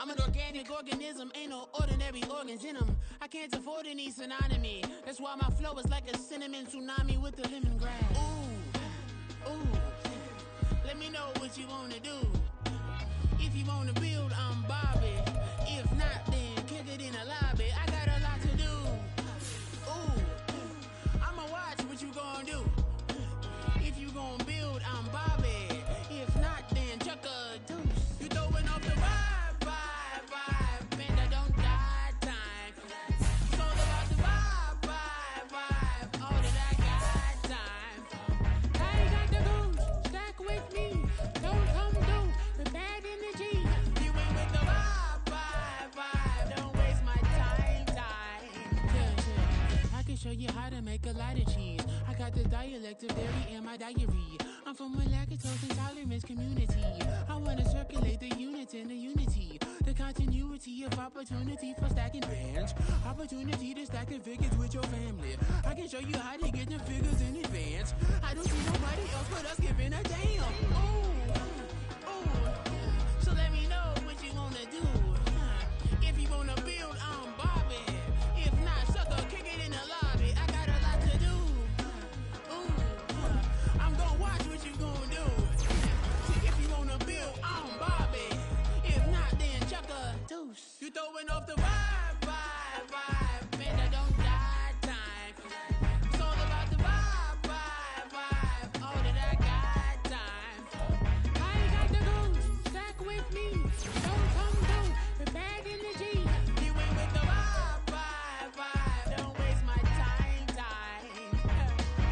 I'm an organic organism, ain't no ordinary organs in them. I can't afford any synonymy. That's why my flow is like a cinnamon tsunami with the lemongrass. Ooh, let me know what you wanna do. If you wanna build, I'm Bobby. If not, then kick it in the lobby. I got a lot to do. Ooh, I'ma watch what you gonna do. If you gonna build, I'm Bobby. If not, then chuck a deuce. You throwing off the vibe, man, I don't die time. It's all about the vibe, all that I got time. I ain't got the goose, stack with me. Don't come through with bad energy. You ain't with the vibe, don't waste my time. Yeah. I can show you how to make a lot of cheese. I got the dialect of dairy in my diary. I'm from a lactose intolerance community. I wanna circulate the units and the unity. The continuity of opportunity for stacking bands. Opportunity to stack the figures with your family. I can show you how to get the figures in advance. I don't see nobody else but us giving a damn. Ooh. So let me know what you wanna do. If you wanna build, I'm Bobby. If not, sucker, kick it in the lobby. I got a lot to do. I'm gonna watch what you gonna do. If you wanna build, I'm Bobby. If not, then chuck a deuce. You throwing off the vibe, man, I don't die time. It's all about the vibe, all that I got time. I ain't got the goose, stack with me. Don't come through with bad energy. You ain't with the vibe, don't waste my time.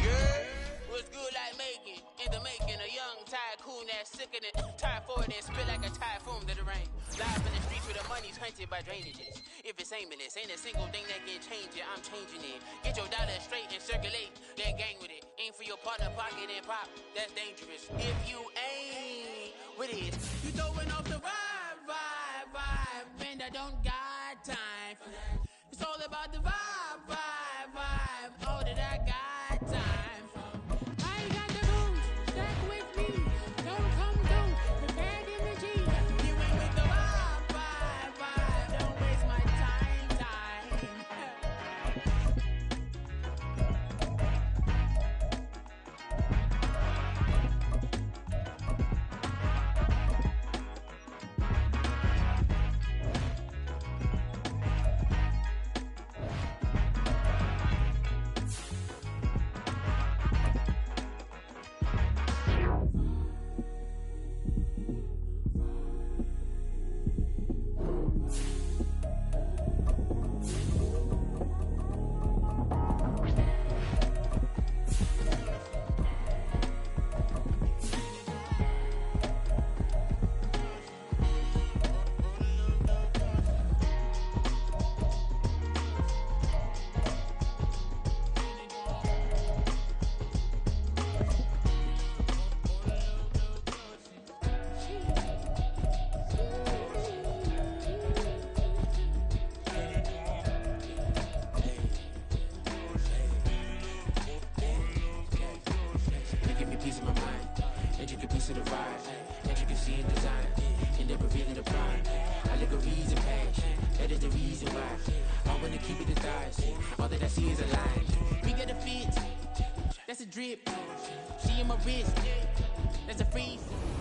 Yeah, what's good like making? In the making, a young tycoon that's sickening. Tired for it and spit like a typhoon to the rain. Live in the streets where the money's hunted by drainages. If it's aimless, ain't a single thing that can change it. I'm changing it. Get your dollar straight and circulate, then gang with it. Aim for your partner, pocket and pop. That's dangerous. If you ain't with it, you throwing off the vibe, man, I don't got time for that. It's all about the vibe, all that I got time. I ain't got the goose, stack with me. Don't come through with bad energy. You ain't with the vibe, don't waste my time.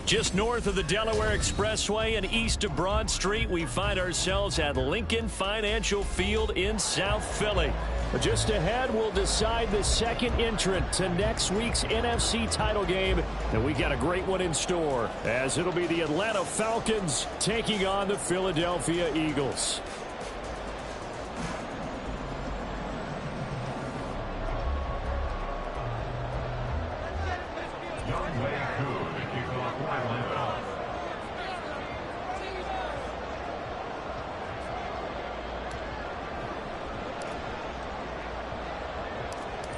Just north of the Delaware Expressway and east of Broad Street, we find ourselves at Lincoln Financial Field in South Philly. But just ahead, we'll decide the second entrant to next week's NFC title game. And we got a great one in store, as it'll be the Atlanta Falcons taking on the Philadelphia Eagles.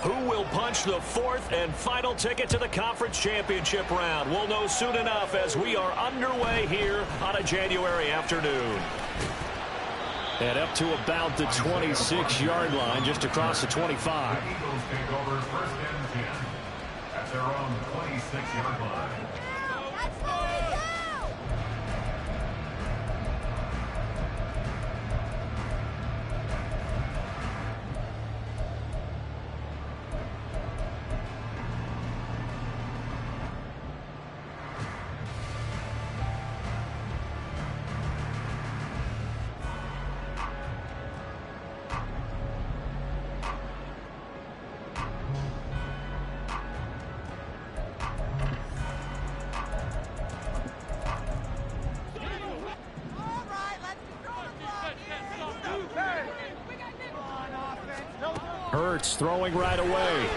Who will punch the fourth and final ticket to the conference championship round? We'll know soon enough as we are underway here on a January afternoon. And up to about the 26-yard line, just across the 25. The Eagles take over first and 10 at their own 26-yard line. Hurts throwing right away.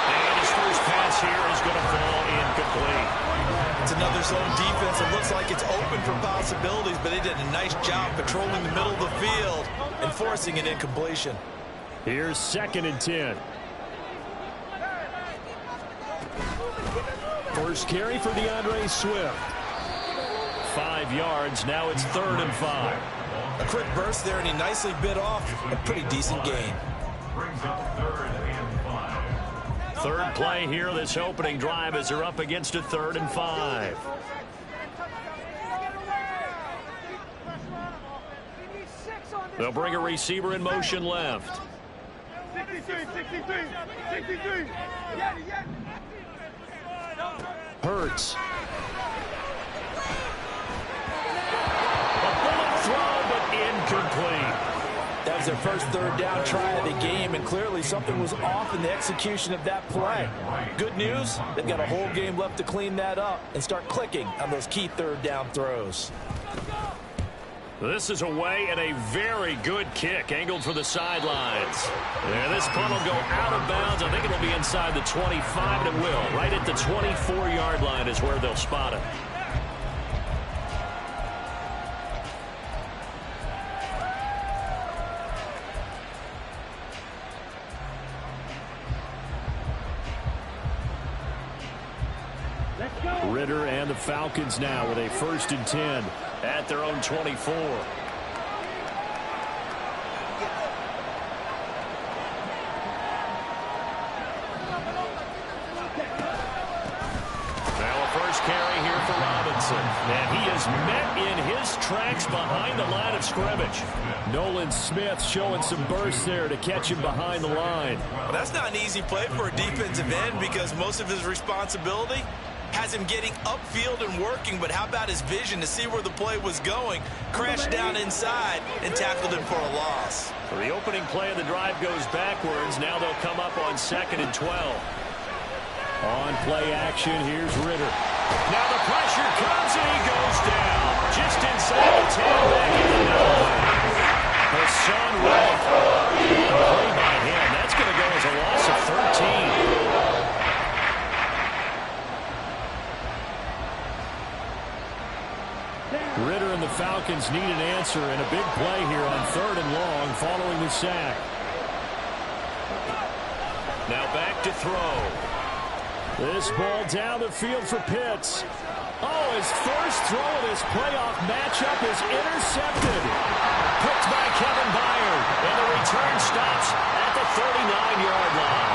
And his first pass here is going to fall incomplete. It's another zone defense. It looks like it's open for possibilities, but they did a nice job patrolling the middle of the field and forcing an incompletion. Here's 2nd and 10. First carry for DeAndre Swift. 5 yards. Now it's 3rd and 5. A quick burst there, and he nicely bit off a pretty decent gain. Brings up 3rd and 5. Third play here, this opening drive, as they're up against a 3rd and 5. They'll bring a receiver in motion left. 63. Hurts. A bullet throw, but incomplete. That was their first 3rd down try of the game, and clearly something was off in the execution of that play. Good news, they've got a whole game left to clean that up and start clicking on those key 3rd down throws. This is away and a very good kick, angled for the sidelines. And this punt will go out of bounds. I think it'll be inside the 25, and it will. Right at the 24-yard line is where they'll spot it. Ritter and the Falcons now with a 1st and 10 at their own 24. Now a first carry here for Robinson. And he is met in his tracks behind the line of scrimmage. Nolan Smith showing some burst there to catch him behind the line. Well, that's not an easy play for a defensive end because most of his responsibility has him getting upfield and working, but how about his vision to see where the play was going, crashed down inside, and tackled him for a loss. So the opening play of the drive goes backwards. Now they'll come up on 2nd and 12. On play action, here's Ritter. Now the pressure comes, and he goes down. Just inside the 10, back in the 9. Hassan Reddick. Play by him. That's going to go as a loss of 13. Ritter and the Falcons need an answer, and a big play here on 3rd and long following the sack. Now back to throw. This ball down the field for Pitts. Oh, his first throw of this playoff matchup is intercepted. Picked by Kevin Byard, and the return stops at the 39-yard line.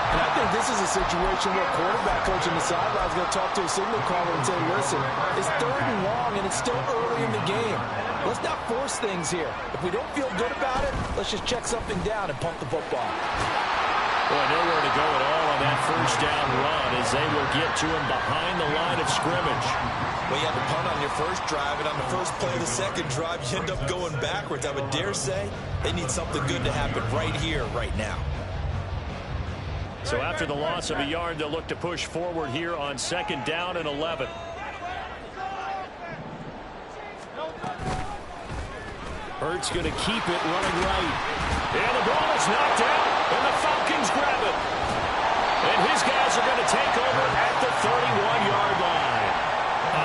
And I think this is a situation where quarterback coach on the sideline is going to talk to a signal caller and say, listen, it's 3rd and long, and it's still early in the game. Let's not force things here. If we don't feel good about it, let's just check something down and pump the football. Boy, nowhere to go at all on that first down run as they will get to him behind the line of scrimmage. Well, you had to punt on your first drive, and on the first play of the second drive, you end up going backwards. I would dare say they need something good to happen right here, right now. So after the loss of a yard, they'll look to push forward here on 2nd down and 11. Hurts going to keep it running right. And the ball is knocked out, and the Falcons grab it. And his guys are going to take over at the 31-yard line.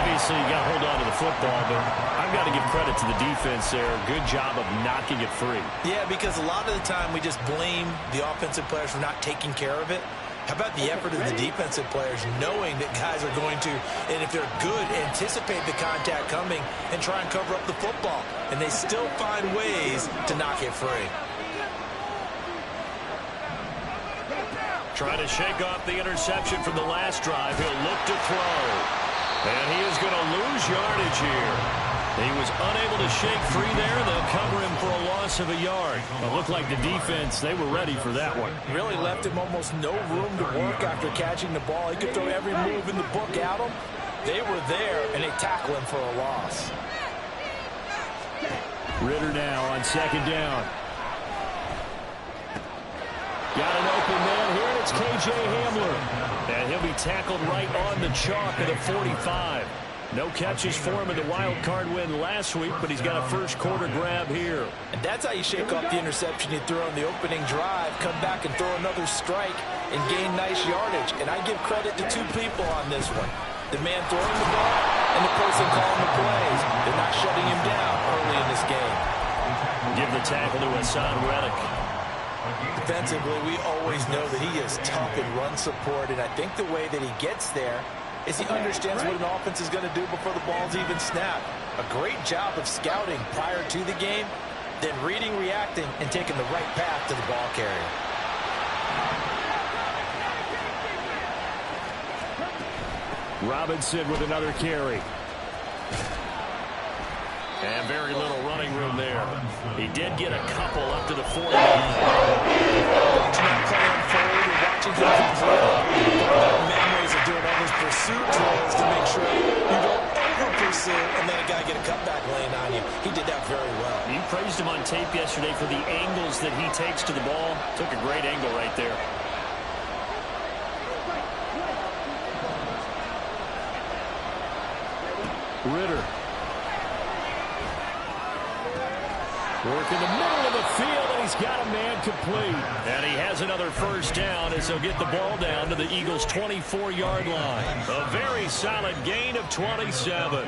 Obviously, you got to hold on to the football, but I've got to give credit to the defense there. Good job of knocking it free. Yeah, because a lot of the time we just blame the offensive players for not taking care of it. How about the effort of the defensive players knowing that guys are going to, and if they're good, anticipate the contact coming and try and cover up the football. And they still find ways to knock it free. Trying to shake off the interception from the last drive. He'll look to throw. And he is going to lose yardage here. He was unable to shake free there. They'll cover him for a loss of a yard. It looked like the defense, they were ready for that one. Really left him almost no room to work after catching the ball. He could throw every move in the book at him. They were there, and they tackle him for a loss. Ritter now on 2nd down. Got an open man here, and it's K.J. Hamler. And he'll be tackled right on the chalk of the 45. No catches for him in the wild card win last week, but he's got a first quarter grab here. And that's how you shake off the interception you threw on the opening drive, come back and throw another strike and gain nice yardage. And I give credit to two people on this one. The man throwing the ball and the person calling the plays. They're not shutting him down early in this game. Give the tackle to Hassan Reddick. Defensively, we always know that he is tough in run support, and I think the way that he gets there is he understands what an offense is going to do before the ball's even snapped. A great job of scouting prior to the game, then reading, reacting, and taking the right path to the ball carrier. Robinson with another carry. And very little running room there. He did get a couple up to the 40 line. Watching that play unfold and watching him complete. Memories of doing all those pursuit drills to make sure you don't over-pursue and let a guy get a cutback lane on you. He did that very well. You praised him on tape yesterday for the angles that he takes to the ball. Took a great angle right there. Ritter. Work in the middle of the field, and he's got a man complete. And he has another first down as he'll get the ball down to the Eagles' 24-yard line. A very solid gain of 27.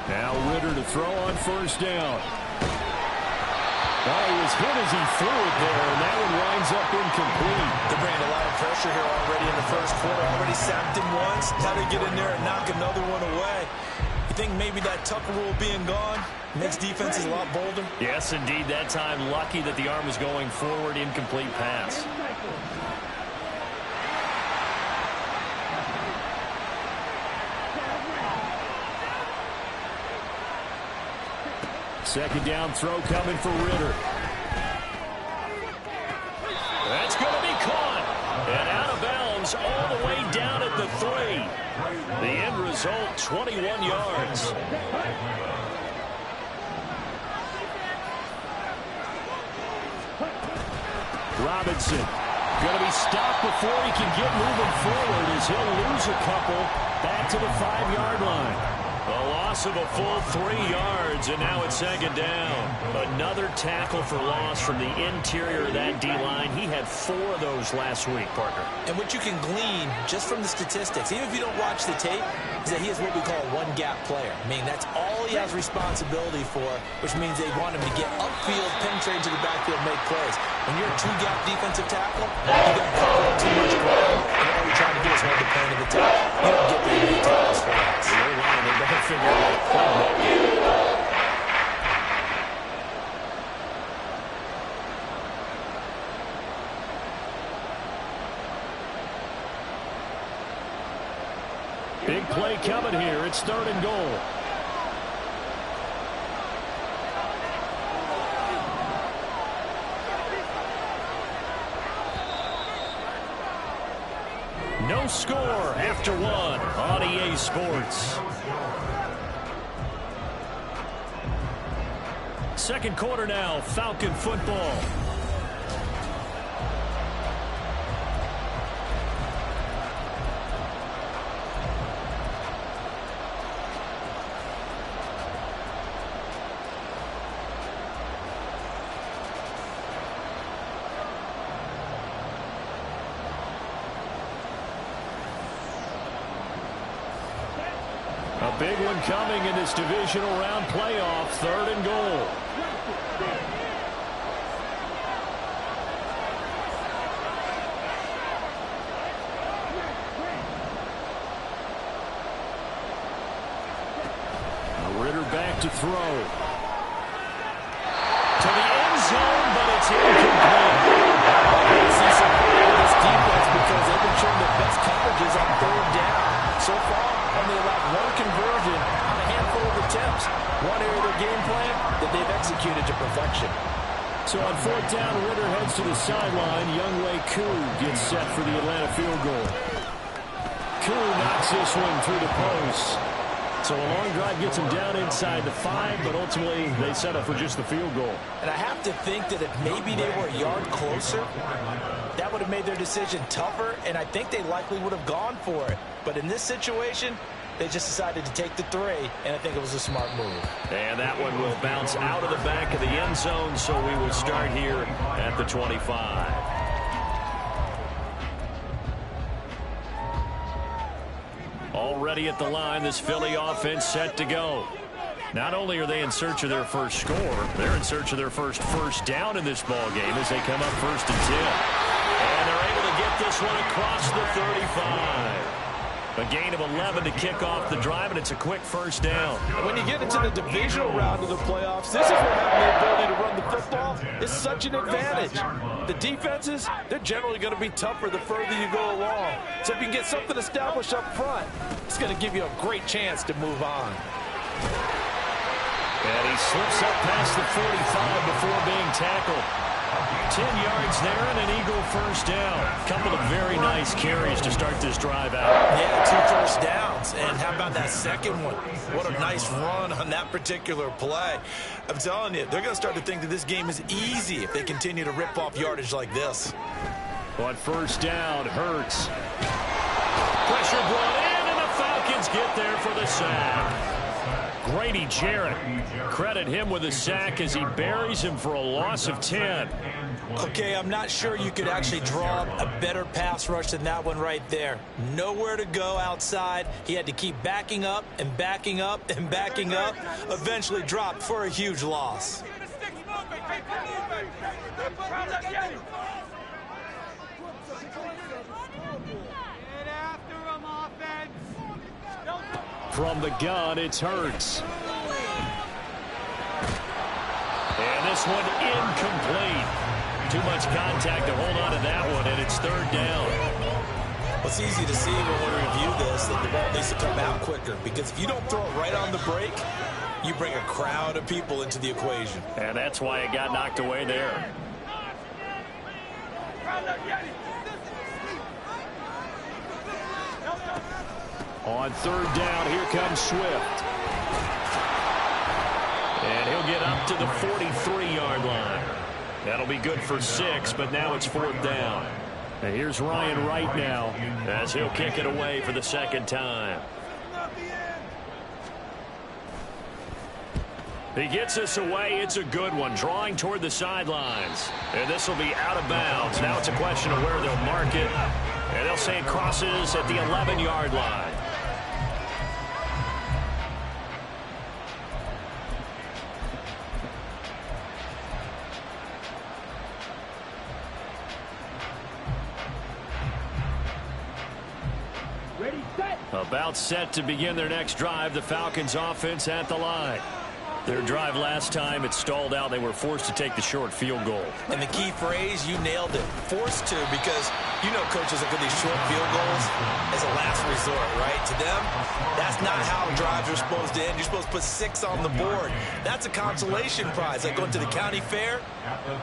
Now Ritter to throw on first down. Oh, he was hit as he threw it there, and that one winds up incomplete. They're bringing a lot of pressure here already in the first quarter. Already sacked him once. Got to get in there and knock another one away. You think maybe that Tucker rule being gone makes defenses a lot bolder? Yes, indeed. That time, lucky that the arm was going forward. Incomplete pass. Second down throw coming for Ritter. That's going to be caught. And out of bounds all the way down at the 3. The end result, 21 yards. Robinson going to be stopped before he can get moving forward as he'll lose a couple back to the 5-yard line. A loss of a full 3 yards, and now it's second down. Another tackle for loss from the interior of that D-line. He had 4 of those last week, partner. And what you can glean just from the statistics, even if you don't watch the tape, is that he is what we call a one-gap player. I mean, that's all he has responsibility for, which means they want him to get upfield, penetrate into the backfield, make plays. When you're a two-gap defensive tackle, you got to cover up too much ground, and all you're trying to do is hold the plane of the tackle. You don't get very many tackles for that. They better figure out how to play that. Big play coming here. It's 3rd and goal. No score after 1 on EA Sports. Second quarter now, Falcon football. A big one coming in this divisional round playoff, 3rd and goal. Ritter back to throw. To the end zone, but it's incomplete. I see some play in this defense because they've been showing the best coverages on 3rd down. So far, only allowed 1 conversion on a handful of attempts. One area of their game plan that they've executed to perfection. So on 4th down, Ritter heads to the sideline. Younghoe Koo gets set for the Atlanta field goal. Koo knocks this one through the post. So a long drive gets them down inside the 5, but ultimately they settle for just the field goal. And I have to think that if maybe they were a yard closer, that would have made their decision tougher, and I think they likely would have gone for it. But in this situation, they just decided to take the 3, and I think it was a smart move. And that one will bounce out of the back of the end zone, so we will start here at the 25. Already at the line, this Philly offense set to go. Not only are they in search of their first score, they're in search of their first down in this ball game as they come up 1st and 10. And they're able to get this one across the 35. A gain of 11 to kick off the drive, and it's a quick first down. When you get into the divisional round of the playoffs, this is where having the ability to run the football is such an advantage. The defenses, they're generally going to be tougher the further you go along. So if you can get something established up front, it's going to give you a great chance to move on. And he slips up past the 45 before being tackled. 10 yards there and an Eagle first down. Couple of very nice carries to start this drive out. Yeah, 2 first downs. And how about that second one? What a nice run on that particular play. I'm telling you, they're going to start to think that this game is easy if they continue to rip off yardage like this. On first down, Hurts. Pressure brought in, and the Falcons get there for the sack. Grady Jarrett, credit him with a sack as he buries him for a loss of 10. Okay, I'm not sure you could actually draw up a better pass rush than that one right there. Nowhere to go outside. He had to keep backing up and backing up and backing up. Eventually dropped for a huge loss. From the gun, it's Hurts. And this one incomplete. Too much contact to hold on to that one, and it's 3rd down. Well, it's easy to see when we review this that the ball needs to come out quicker, because if you don't throw it right on the break, you bring a crowd of people into the equation. And that's why it got knocked away there. On 3rd down, here comes Swift. And he'll get up to the 43-yard line. That'll be good for 6, but now it's 4th down. And here's Ryan Wright now as he'll kick it away for the 2nd time. He gets us away. It's a good one, drawing toward the sidelines. And this will be out of bounds. Now it's a question of where they'll mark it. And they'll say it crosses at the 11-yard line. About set to begin their next drive. The Falcons offense at the line. Their drive last time, it stalled out. They were forced to take the short field goal. And the key phrase, you nailed it. Forced to, because you know coaches look at these short field goals as a last resort, right? To them, that's not how drives are supposed to end. You're supposed to put 6 on the board. That's a consolation prize. Like going to the county fair,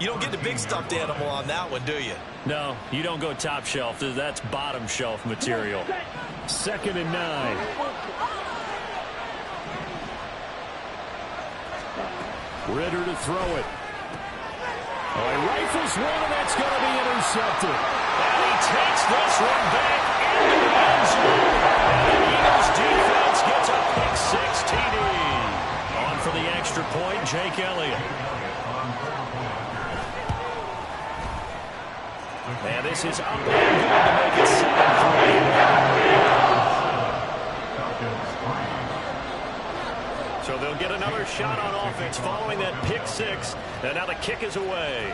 you don't get the big stuffed animal on that one, do you? No, you don't go top shelf. That's bottom shelf material. 2nd and 9. Ritter to throw it. Oh, he rifles one, and that's going to be intercepted. And he takes this one back into the end zone. And the Eagles defense gets a pick-6 TD. On for the extra point, Jake Elliott. And this is up and good to make it 7-3. So they'll get another shot on offense following that pick-6. And now the kick is away.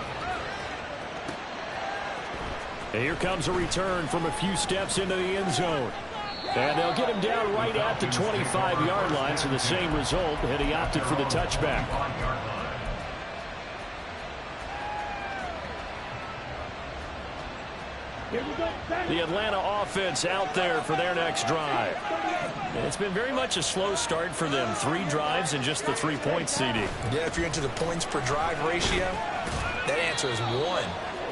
And here comes a return from a few steps into the end zone. And they'll get him down right at the 25-yard line, so the same result, and he opted for the touchback. The Atlanta offense out there for their next drive. And it's been very much a slow start for them. 3 drives and just the 3 points, CD. Yeah, if you're into the points per drive ratio, that answer is 1.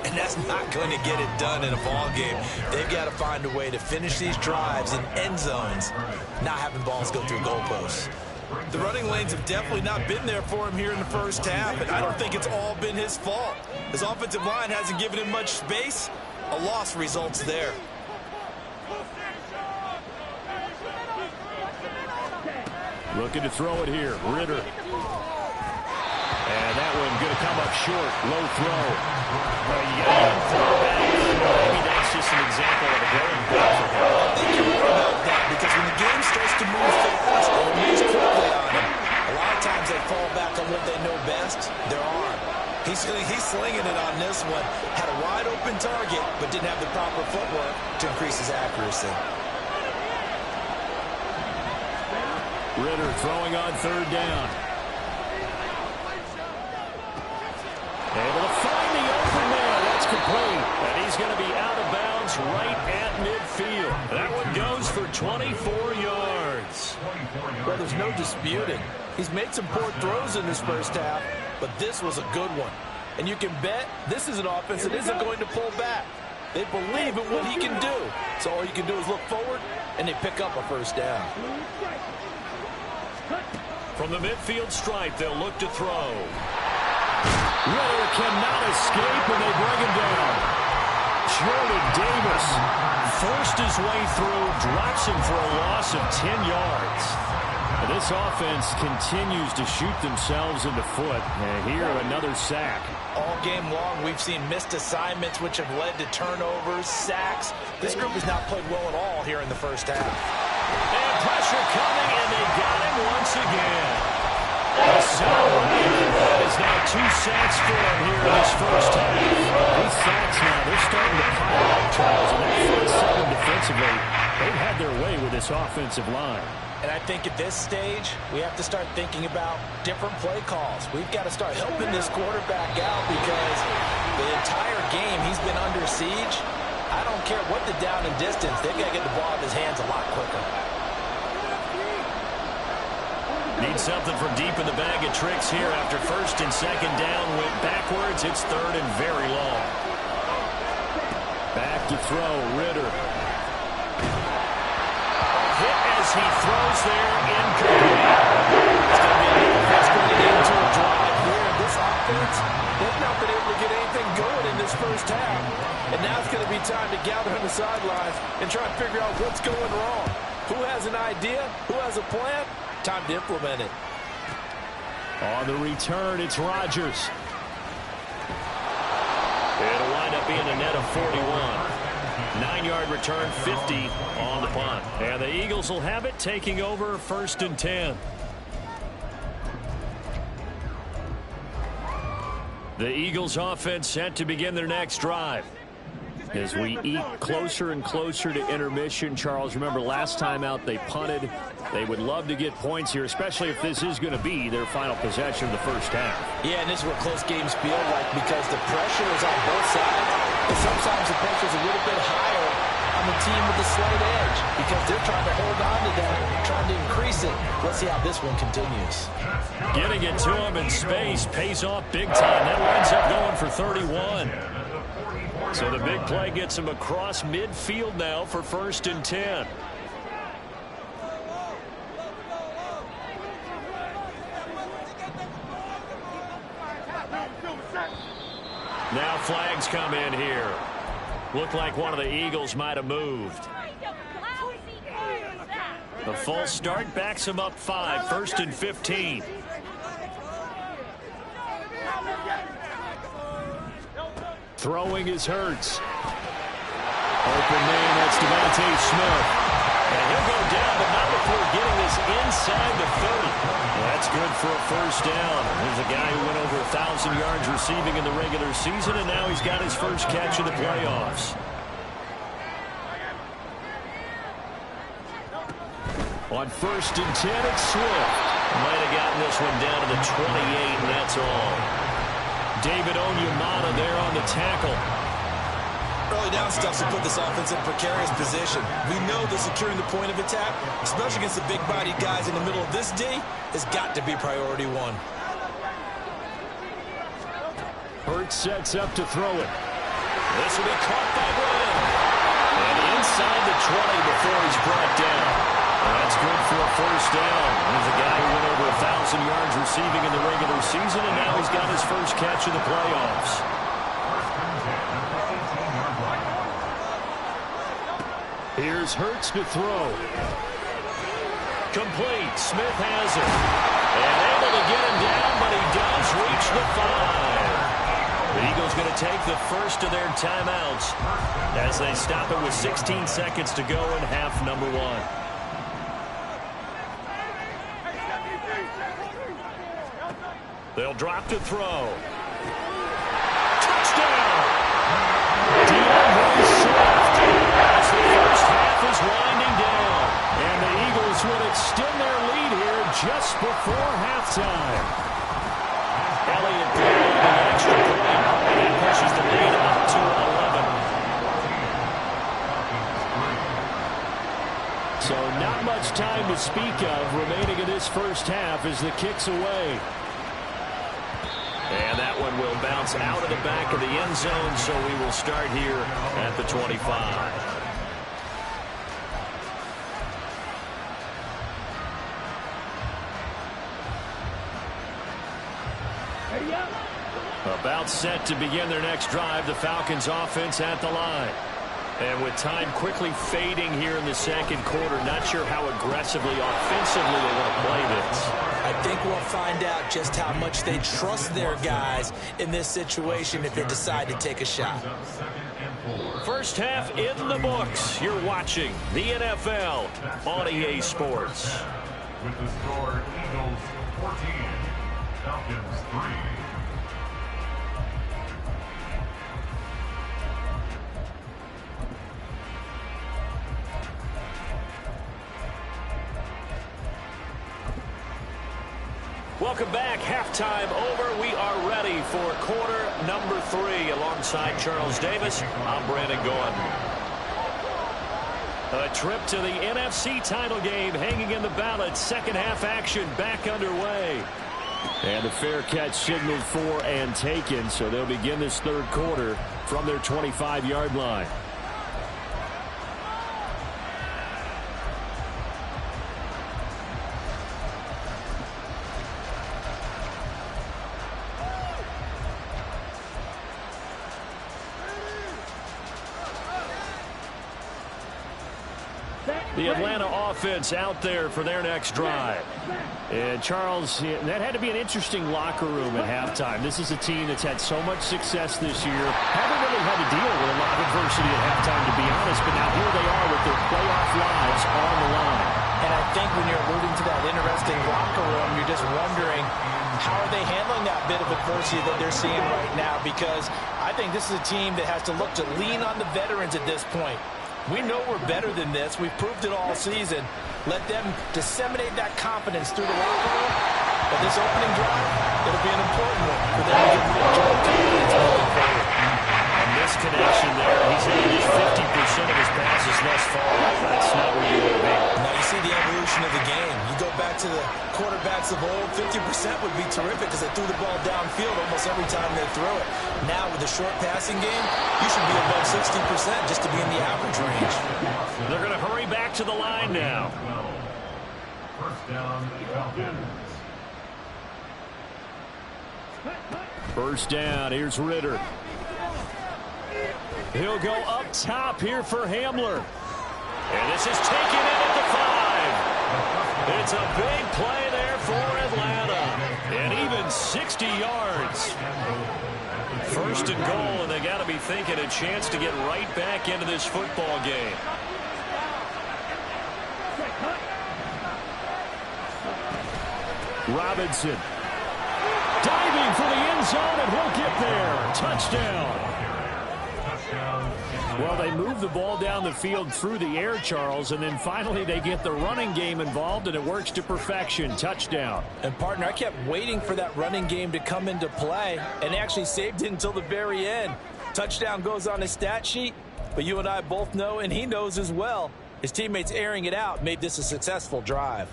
and that's not going to get it done in a ball game. They've got to find a way to finish these drives in end zones, not having balls go through goalposts. The running lanes have definitely not been there for him here in the first half, and I don't think it's all been his fault. His offensive line hasn't given him much space. A loss results there. Looking to throw it here. Ritter. And that one going to come up short. Low throw. Maybe that's just an example of a growing pain for him. I think you're right about that, because when the game starts to move fast and moves quickly on him, a lot of times they fall back on what they know best, their arm. He's slinging it on this one. Had a wide open target, but didn't have the proper footwork to increase his accuracy. Ritter throwing on third down. Able to find the open man. That's complete. And he's going to be out of bounds right at midfield. That one goes for 24 yards. Well, there's no disputing. He's made some poor throws in this first half, but this was a good one. And you can bet this is an offense that isn't going to pull back. They believe in what he can do. So all you can do is look forward, and they pick up a first down. From the midfield stripe, they'll look to throw. Ritter cannot escape, and they bring him down. Jordan Davis forced his way through, drops him for a loss of 10 yards. And this offense continues to shoot themselves in the foot. And here, another sack. All game long, we've seen missed assignments, which have led to turnovers, sacks. This group has not played well at all here in the first half. And pressure coming, and they got him once again. That is now 2 sacks for him here in this first half. These sacks now, they're starting to pile up, Charles. And that front seven defensively, they've had their way with this offensive line. And I think at this stage, we have to start thinking about different play calls. We've got to start helping this quarterback out, because the entire game he's been under siege. I don't care what the down and distance, they've got to get the ball out of his hands a lot quicker. Need something from deep in the bag of tricks here after first and second down went backwards. It's third and very long. Back to throw, Ritter. Hit as he throws there, incomplete. It's going to be that's going to get into a drive here. This offense, they've not been able to get anything going in this first half. And now it's going to be time to gather on the sidelines and try and figure out what's going wrong. Who has an idea? Who has a plan? Time to implement it. On the return, it's Rodgers. It'll wind up being a net of 41. 9-yard return, 50 on the punt. And the Eagles will have it, taking over first and 10. The Eagles offense set to begin their next drive. As we eat closer and closer to intermission, Charles, remember last time out they punted. They would love to get points here, especially if this is going to be their final possession of the first half. Yeah, and this is what close games feel like, because the pressure is on both sides. And sometimes the pressure is a little bit higher on the team with the slight edge, because they're trying to hold on to that, trying to increase it. Let's see how this one continues. Getting it to him in space pays off big time. That winds up going for 31. So the big play gets him across midfield now for first and 10. Now flags come in here. Looked like one of the Eagles might have moved. The false start backs him up 5, first and 15. Throwing is Hurts. Open man, that's Devontae Smith. And he'll go down, but not before getting this inside the 30. Well, that's good for a first down. There's a guy who went over 1,000 yards receiving in the regular season, and now he's got his first catch in the playoffs. On first and 10, it's Swift. Might have gotten this one down to the 28, and that's all. David Onyemata there on the tackle. Early down stuff to put this offense in a precarious position. We know that securing the point of attack, especially against the big-bodied guys in the middle of this D, has got to be priority one. Hurts sets up to throw it. This will be caught by Brown. And inside the 20 before he's brought down. And that's good for a first down. He's a guy who went over 1,000 yards receiving in the regular season, and now he's got his first catch in the playoffs. Here's Hurts to throw. Complete. Smith has it. And able to get him down, but he does reach the 5. The Eagles going to take the first of their timeouts as they stop it with 16 seconds to go in half number 1. They'll drop to throw. Touchdown! DeAndre Swift as the first half is winding down. And the Eagles will extend their lead here just before halftime. Elliott playing the extra point, and that pushes the lead up to 11. So not much time to speak of remaining in this first half as the kick's away. And that one will bounce out of the back of the end zone, so we will start here at the 25. About set to begin their next drive, the Falcons offense at the line. And with time quickly fading here in the second quarter, not sure how aggressively, offensively they want to play this. I think we'll find out just how much they trust their guys in this situation if they decide to take a shot. First half in the books. You're watching the NFL on EA Sports. With the score, Eagles 14, Falcons 3. Welcome back. Halftime over. We are ready for quarter number 3. Alongside Charles Davis, I'm Brandon Gordon. A trip to the NFC title game hanging in the balance. Second half action back underway. And a fair catch signaled for and taken. So they'll begin this third quarter from their 25-yard line. The Atlanta offense out there for their next drive. And Charles, that had to be an interesting locker room at halftime. This is a team that's had so much success this year. Haven't really had to deal with a lot of adversity at halftime, to be honest. But now here they are with their playoff lives on the line. And I think when you're alluding to that interesting locker room, you're just wondering, how are they handling that bit of adversity that they're seeing right now? Because I think this is a team that has to look to lean on the veterans at this point. We know we're better than this. We've proved it all season. Let them disseminate that confidence through the locker room. But this opening drive, it'll be an important one for them to get the job confidence moving forward. And this connection there, he's hitting just 50% of his passes thus far. That's not where you want to be. Now you see the evolution of the game. You go back to the quarterbacks of old, 50% would be terrific because they threw the ball downfield almost every time they throw it. Now with the short passing game, you should be above 60% just to be in the average range. They're going to hurry back to the line now. First down, Falcons. First down, here's Ritter. He'll go up top here for Hamler. And this is taken in at the 5. It's a big play there for Atlanta. And even 60 yards. First and goal, and they got to be thinking a chance to get right back into this football game. Robinson. Diving for the end zone, and he'll get there. Touchdown. Well, they move the ball down the field through the air, Charles, and then finally they get the running game involved, and it works to perfection. Touchdown. And, partner, I kept waiting for that running game to come into play and actually saved it until the very end. Touchdown goes on his stat sheet, but you and I both know, and he knows as well, his teammates airing it out made this a successful drive.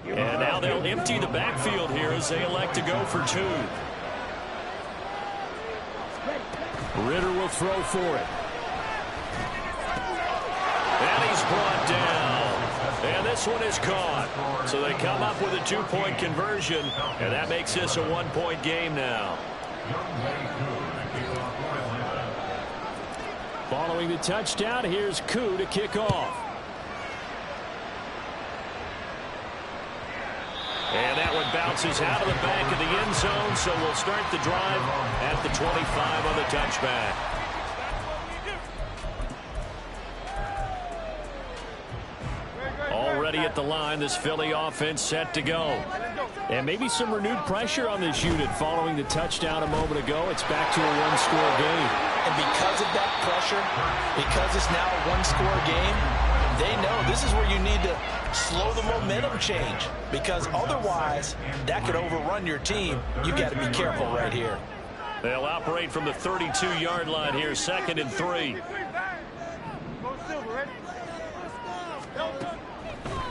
And now they'll empty the backfield here as they elect to go for 2. Ritter will throw for it. And he's brought down. And this one is caught. So they come up with a 2-point conversion, and that makes this a 1-point game now. Following the touchdown, here's Koo to kick off. And that one bounces out of the back of the end zone, so we'll start the drive at the 25 on the touchback. Already at the line, this Philly offense set to go. And maybe some renewed pressure on this unit following the touchdown a moment ago. It's back to a 1-score game. And because of that pressure, because it's now a 1-score game, they know this is where you need to slow the momentum change, because otherwise that could overrun your team. You got to be careful right here. They'll operate from the 32-yard line here, 2nd and 3.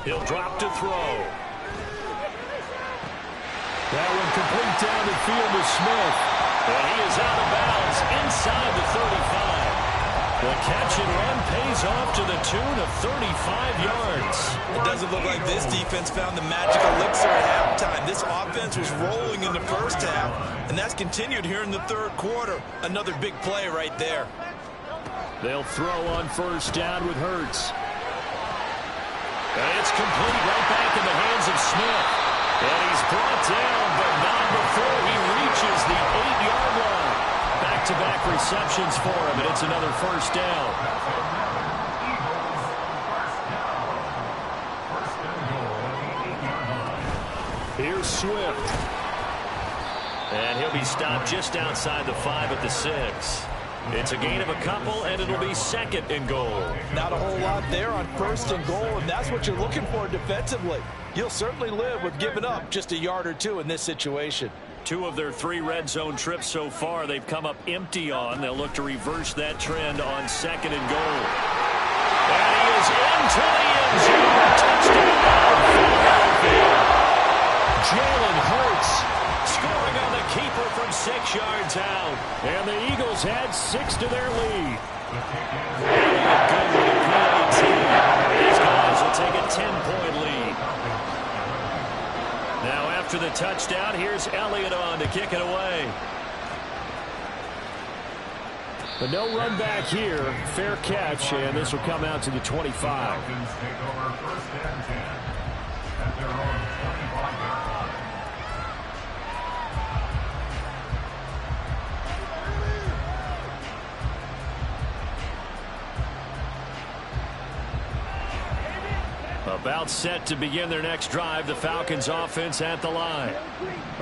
He'll drop to throw. That one complete down the field to Smith. And he is out of bounds inside the 35. The catch and run pays off to the tune of 35 yards. It doesn't look like this defense found the magic elixir at halftime. This offense was rolling in the first half, and that's continued here in the third quarter. Another big play right there. They'll throw on first down with Hurts. And it's complete right back in the hands of Smith. And he's brought down, but not before he reaches the 8-yard line. Back-to-back receptions for him, and it's another first down. Here's Swift. And he'll be stopped just outside the 5 at the 6. It's a gain of a couple, and it'll be 2nd and goal. Not a whole lot there on 1st and goal, and that's what you're looking for defensively. You'll certainly live with giving up just a yard or 2 in this situation. 2 of their 3 red zone trips so far they've come up empty on. They'll look to reverse that trend on 2nd and goal. And he is into the end zone. Touchdown, Philadelphia. Jalen Hurts scoring on the keeper from 6 yards out. And the Eagles add 6 to their lead. Good with the PAT. These guys will take a 10-point lead. Now after the touchdown, here's Elliott on to kick it away. But no run back here. Fair catch, and this will come out to the 25. Falcons take over 1st and 10 at their own 25-yard line. About set to begin their next drive. The Falcons offense at the line.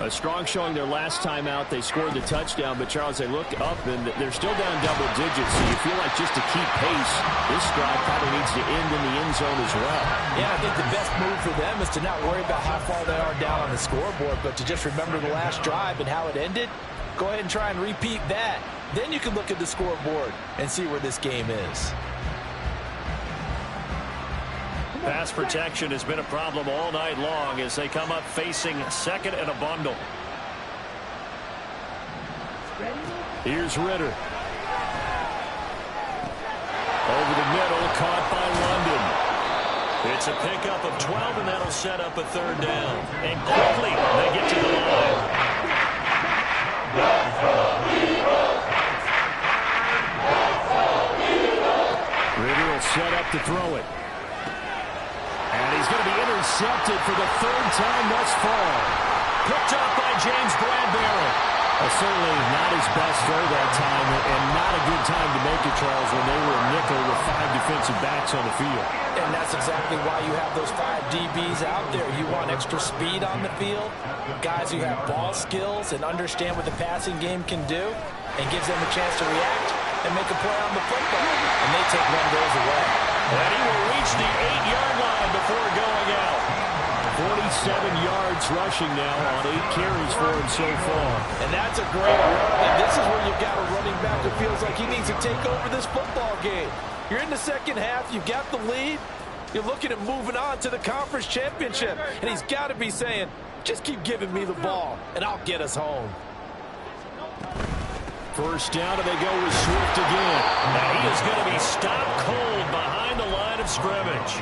A strong showing their last time out. They scored the touchdown, but Charles, they look up and they're still down double digits. So you feel like just to keep pace, this drive probably needs to end in the end zone as well. Yeah, I think the best move for them is to not worry about how far they are down on the scoreboard, but to just remember the last drive and how it ended. Go ahead and try and repeat that. Then you can look at the scoreboard and see where this game is. Pass protection has been a problem all night long as they come up facing 2nd and a bundle. Here's Ritter. Over the middle, caught by London. It's a pickup of 12, and that'll set up a 3rd down. And quickly, they get to the line. Ritter will set up to throw it. And he's going to be intercepted for the 3rd time thus far. Picked up by James Bradbury. Certainly not his best throw that time, and not a good time to make it, Charles, when they were a nickel with 5 defensive backs on the field. And that's exactly why you have those 5 DBs out there. You want extra speed on the field, guys who have ball skills and understand what the passing game can do, and gives them a chance to react and make a play on the football. And they take one of those away. And he will reach the 8-yard line before going out. 47 yards rushing now on 8 carries for him so far. And that's a great run. And this is where you've got a running back who feels like he needs to take over this football game. You're in the second half. You've got the lead. You're looking at moving on to the conference championship, and he's got to be saying, just keep giving me the ball, and I'll get us home. First down, and they go with Swift again. And he is going to be stopped cold behind the line of scrimmage.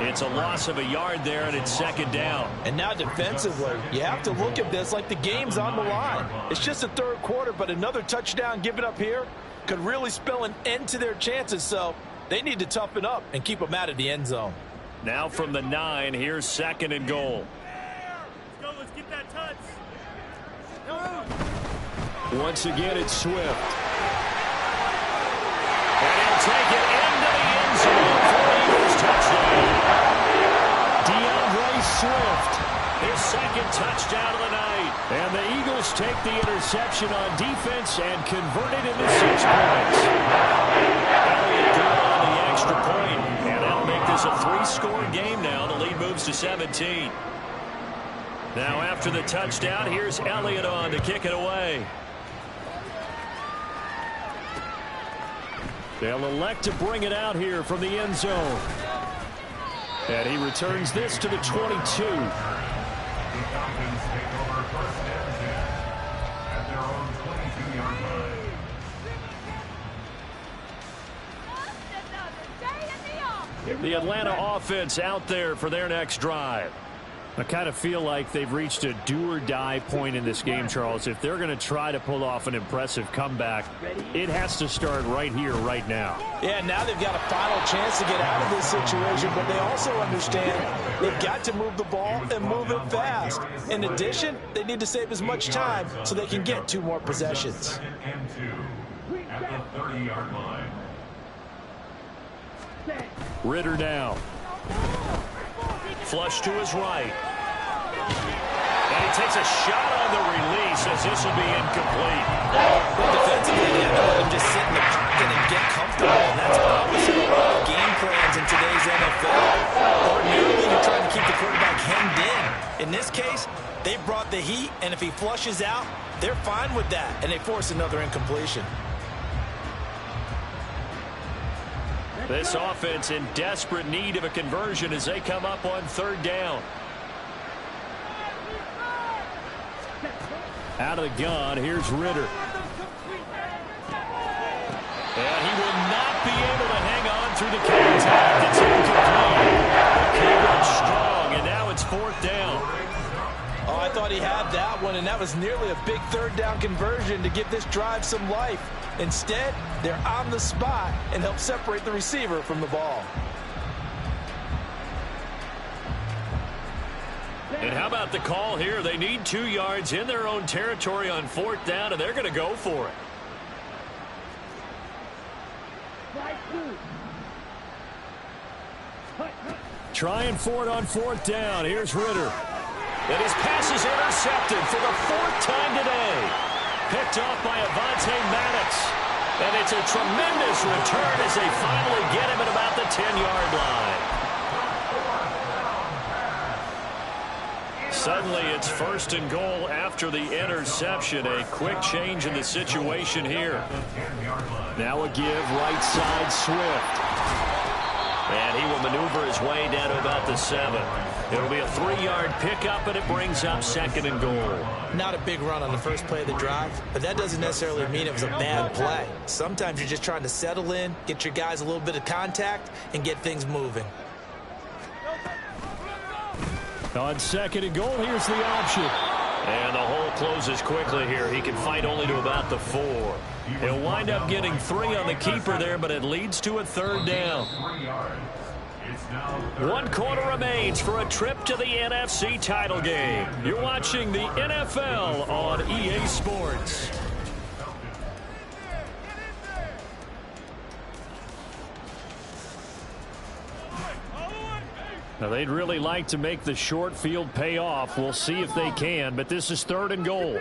It's a loss of a yard there, and it's second down. And now defensively, you have to look at this like the game's on the line. It's just the third quarter, but another touchdown given up here could really spell an end to their chances, so they need to toughen up and keep them out of the end zone. Now from the 9, here's second and goal. Let's go, let's get that touch. Once again, it's Swift. And he'll take it into the end zone for Eagles touchdown. DeAndre Swift, his second touchdown of the night. And the Eagles take the interception on defense and convert it into 6 points. Elliott good on the extra point, and that'll make this a 3-score game now. The lead moves to 17. Now after the touchdown, here's Elliott on to kick it away. They'll elect to bring it out here from the end zone. And he returns this to the 22. The Falcons take over first and 10 at their own 22-yard line. The Atlanta offense out there for their next drive. I kind of feel like they've reached a do-or-die point in this game, Charles. If they're going to try to pull off an impressive comeback, it has to start right here, right now. Yeah, now they've got a final chance to get out of this situation, but they also understand they've got to move the ball and move it fast. In addition, they need to save as much time so they can get 2 more possessions. Second and 2 at the 30-yard line. Ritter now. Flush to his right. And he takes a shot on the release as this will be incomplete. Well, defensively, they have to let him just sit in the pocket and get comfortable. And that's opposite of a lot of game plans in today's NFL. Ordinarily, you're trying to keep the quarterback hemmed in. In this case, they brought the heat, and if he flushes out, they're fine with that, and they force another incompletion. This offense in desperate need of a conversion as they come up on third down. Out of the gun, here's Ritter. And he will not be able to hang on through the contact. It's incomplete. The kick was strong, and now it's fourth down. Oh, I thought he had that one, and that was nearly a big third down conversion to give this drive some life. Instead, they're on the spot and help separate the receiver from the ball. And how about the call here? They need 2 yards in their own territory on fourth down, and they're going to go for it. Trying for it on fourth down. Here's Ritter. And his pass is intercepted for the 4th time today. Picked off by Avonte Maddox. And it's a tremendous return as they finally get him at about the 10-yard line. Suddenly it's first and goal after the interception. A quick change in the situation here. Now a give right side Swift. And he will maneuver his way down to about the 7. It'll be a 3-yard pickup, and it brings up second and goal. Not a big run on the first play of the drive, but that doesn't necessarily mean it was a bad play. Sometimes you're just trying to settle in, get your guys a little bit of contact, and get things moving. On second and goal, here's the option. And the hole closes quickly here. He can fight only to about the 4. He'll wind up getting 3 on the keeper there, but it leads to a third down. 1 quarter remains for a trip to the NFC title game. You're watching the NFL on EA Sports. Now, they'd really like to make the short field pay off. We'll see if they can, but this is third and goal.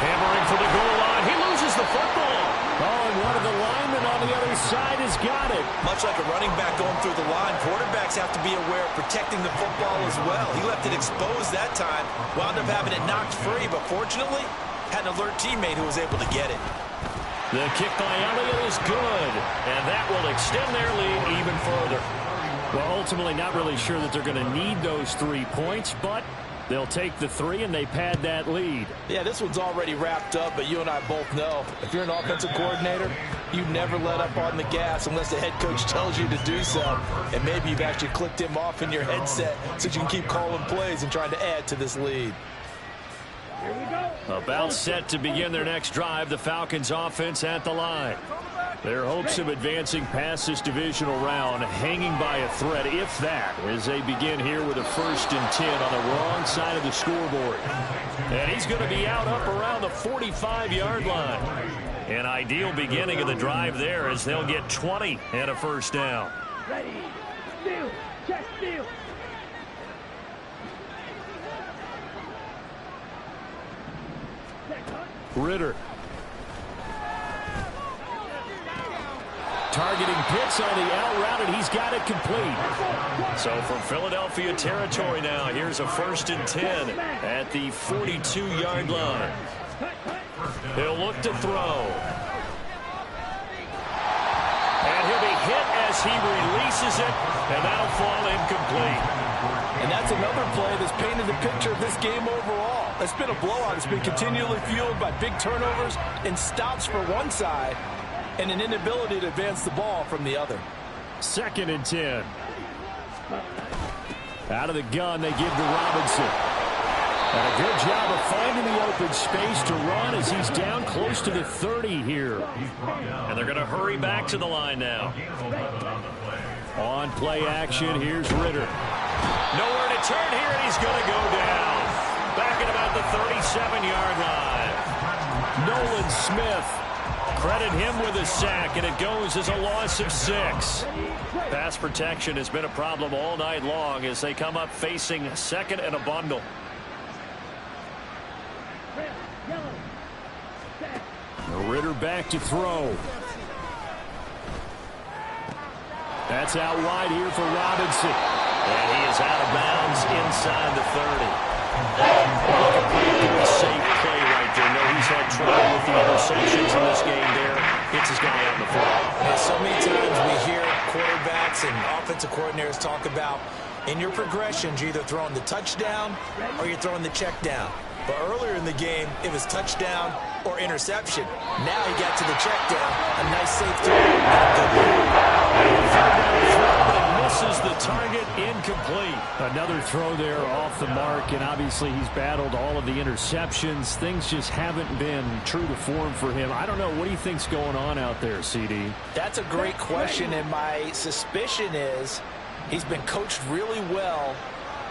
Hammering for the goal line. He loses the football. Oh, and one of the linemen on the other side has got it. Much like a running back going through the line, quarterbacks have to be aware of protecting the football as well. He left it exposed that time, wound up having it knocked free, but fortunately, had an alert teammate who was able to get it. The kick by Elliott is good. and that will extend their lead even further. Well, ultimately not really sure that they're going to need those 3 points, but they'll take the 3 and they pad that lead. Yeah, this one's already wrapped up, but you and I both know if you're an offensive coordinator, you never let up on the gas unless the head coach tells you to do so. And maybe you've actually clicked him off in your headset so you can keep calling plays and trying to add to this lead. About set to begin their next drive, the Falcons offense at the line. Their hopes of advancing past this divisional round hanging by a thread, if that, as they begin here with a 1st and 10 on the wrong side of the scoreboard. And he's going to be out up around the 45-yard line. An ideal beginning of the drive there as they'll get 20 and a 1st down. Ready. Steal. Check steal. Ritter. Targeting Pitts on the out route, and he's got it complete. So from Philadelphia territory now, here's a 1st and 10 at the 42-yard line. He'll look to throw. And he'll be hit as he releases it, and that'll fall incomplete. And that's another play that's painted the picture of this game overall. It's been a blowout. It's been continually fueled by big turnovers and stops for one side and an inability to advance the ball from the other. 2nd and 10. Out of the gun, they give to Robinson. And a good job of finding the open space to run as he's down close to the 30 here. And they're going to hurry back to the line now. On play action, here's Ritter. Nowhere to turn here, and he's going to go down. Back at about the 37-yard line. Nolan Smith. Credit him with a sack, and it goes as a loss of 6. Pass protection has been a problem all night long as they come up facing 2nd and a bundle. Ritter back to throw. That's out wide here for Robinson. And he is out of bounds inside the 30. A safe play right there. No, he's had trouble with the interceptions in this game there. Hits his guy out in the floor. Yeah, so many times we hear quarterbacks and offensive coordinators talk about in your progressions, you're either throwing the touchdown or you're throwing the check down. But earlier in the game, it was touchdown or interception. Now he got to the check down. A nice safe throw. Misses the target, incomplete. Another throw there off the mark, and obviously he's battled all of the interceptions. Things just haven't been true to form for him. I don't know. What do you think's going on out there, CD? That's a great question, and my suspicion is he's been coached really well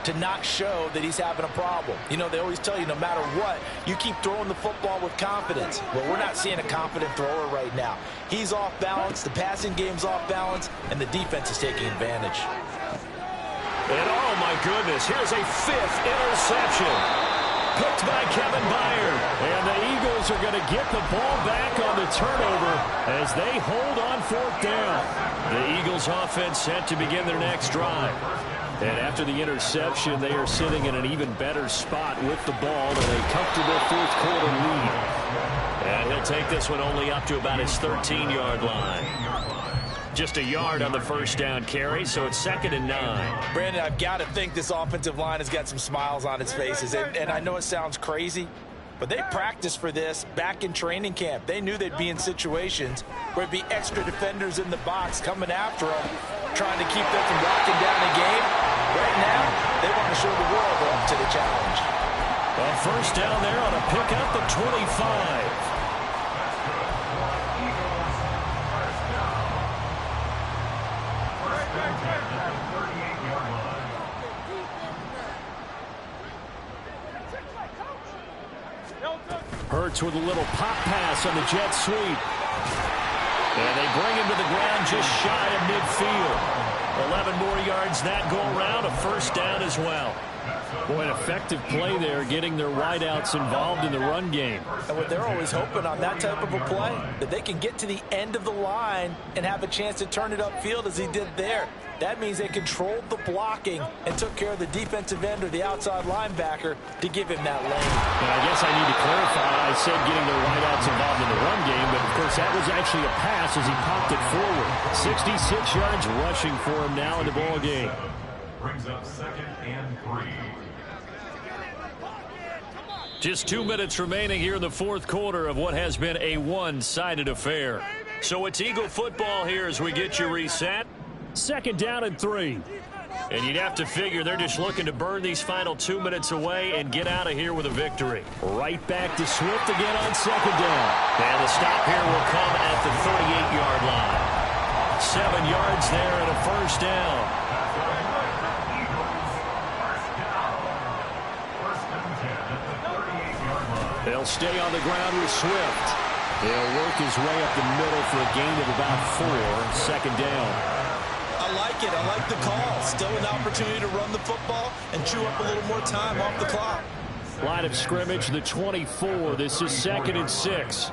to not show that he's having a problem. You know, they always tell you no matter what, you keep throwing the football with confidence. Well, we're not seeing a confident thrower right now. He's off balance, the passing game's off balance, and the defense is taking advantage. And oh my goodness, here's a 5th interception. Picked by Kevin Byard. And the Eagles are going to get the ball back on the turnover as they hold on 4th down. The Eagles offense set to begin their next drive. And after the interception, they are sitting in an even better spot with the ball and a comfortable 4th quarter lead. And he'll take this one only up to about his 13-yard line. Just a yard on the 1st down carry, so it's 2nd and 9. Brandon, I've got to think this offensive line has got some smiles on its faces. And I know it sounds crazy, but they practiced for this back in training camp. They knew they'd be in situations where it'd be extra defenders in the box coming after them, trying to keep them from locking down the game. Right now, they want to show the world they're up to the challenge. A 1st down there on a pickup at 25. Hurts with a little pop pass on the jet sweep. And they bring him to the ground just shy of midfield. 11 more yards that go around, a 1st down as well. Boy, an effective play there, getting their wideouts involved in the run game. And what they're always hoping on that type of a play, that they can get to the end of the line and have a chance to turn it upfield as he did there. That means they controlled the blocking and took care of the defensive end or the outside linebacker to give him that lane. And I guess I need to clarify. I said getting their wideouts involved in the run game, but, of course, that was actually a pass as he popped it forward. 66 yards rushing for him now in the ball game. Brings up 2nd and 3. Just 2 minutes remaining here in the fourth quarter of what has been a one-sided affair. So it's Eagle football here as we get you reset. 2nd down and 3. And you'd have to figure they're just looking to burn these final 2 minutes away and get out of here with a victory. Right back to Swift again on 2nd down. And the stop here will come at the 38-yard line. 7 yards there and a first down. They'll stay on the ground with Swift. He'll work his way up the middle for a gain of about 4. 2nd down. I like it. I like the call. Still an opportunity to run the football and chew up a little more time off the clock. Line of scrimmage, the 24. This is 2nd and 6.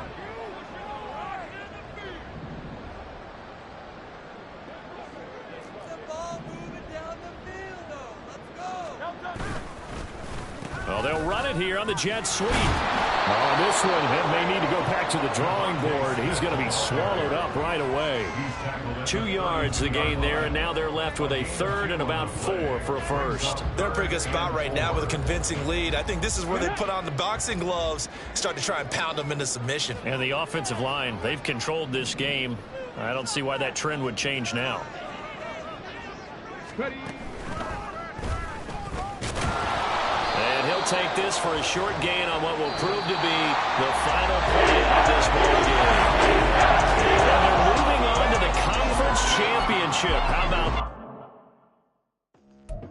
Well, they'll run it here on the jet sweep. Oh, this one may need to go back to the drawing board. He's going to be swallowed up right away. 2 yards the gain there, and now they're left with a 3rd and about 4 for a first. They're in a pretty good spot right now with a convincing lead. I think this is where they put on the boxing gloves, start to try and pound them into submission. And the offensive line, they've controlled this game. I don't see why that trend would change now. Ready. And he'll take this for a short gain on what will prove to be the final play of this ball game. And they're moving on to the conference championship. How about